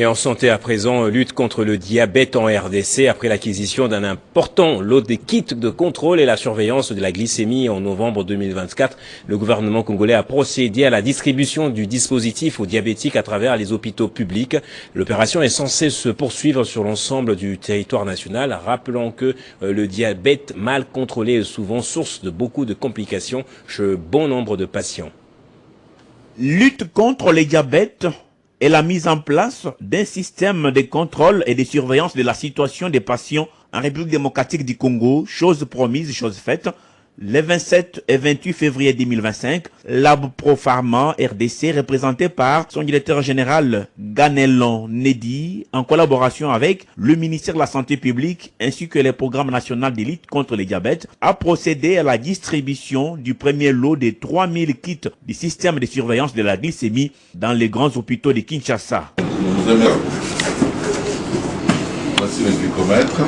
Et en santé à présent, lutte contre le diabète en RDC après l'acquisition d'un important lot de kits de contrôle et la surveillance de la glycémie en novembre 2024. Le gouvernement congolais a procédé à la distribution du dispositif aux diabétiques à travers les hôpitaux publics. L'opération est censée se poursuivre sur l'ensemble du territoire national, rappelant que le diabète mal contrôlé est souvent source de beaucoup de complications chez bon nombre de patients. Lutte contre le diabète et la mise en place d'un système de contrôle et de surveillance de la situation des patients en République démocratique du Congo, chose promise, chose faite. Le 27 et 28 février 2025, Lab Pharma RDC, représenté par son directeur général Ganelon Nedi, en collaboration avec le ministère de la Santé publique ainsi que le programme national de lutte contre le diabète, a procédé à la distribution du premier lot de 3000 kits du système de surveillance de la glycémie dans les grands hôpitaux de Kinshasa. Voici le glycomètre.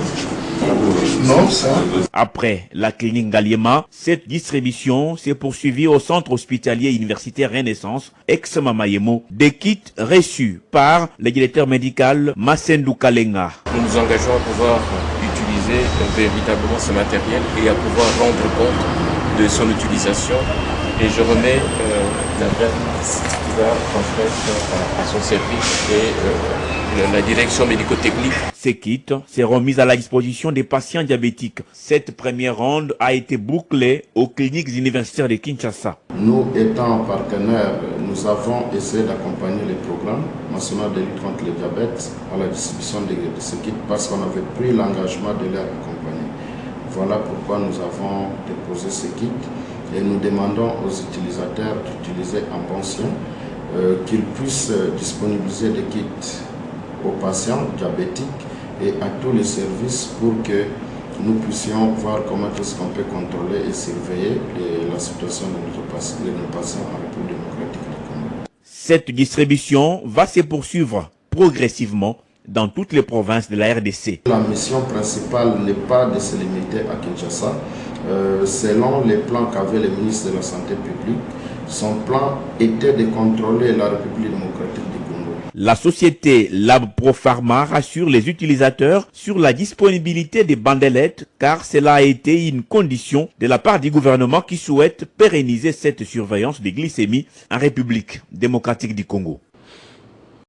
Après la clinique Galiema, cette distribution s'est poursuivie au centre hospitalier universitaire Renaissance, ex-Mamayemo, des kits reçus par le directeur médical Massendou Kalenga. Nous nous engageons à pouvoir utiliser véritablement ce matériel et à pouvoir rendre compte de son utilisation. Et je remets la veine qui va transmettre à son service et la direction médico-technique. Ces kits seront mis à la disposition des patients diabétiques. Cette première ronde a été bouclée aux cliniques universitaires de Kinshasa. Nous étant partenaires, nous avons essayé d'accompagner les programmes nationaux de lutte contre le diabète à la distribution de ces kits parce qu'on avait pris l'engagement de les accompagner. Voilà pourquoi nous avons déposé ces kits et nous demandons aux utilisateurs d'utiliser en bon sien, qu'ils puissent disponibiliser des kits aux patients diabétiques et à tous les services pour que nous puissions voir comment est-ce qu'on peut contrôler et surveiller la situation de nos patients en République démocratique du Congo. Cette distribution va se poursuivre progressivement dans toutes les provinces de la RDC. La mission principale n'est pas de se limiter à Kinshasa. Selon les plans qu'avait le ministre de la Santé publique, son plan était de contrôler la République démocratique du Congo. La société Lab Pharma rassure les utilisateurs sur la disponibilité des bandelettes car cela a été une condition de la part du gouvernement qui souhaite pérenniser cette surveillance des glycémies en République démocratique du Congo.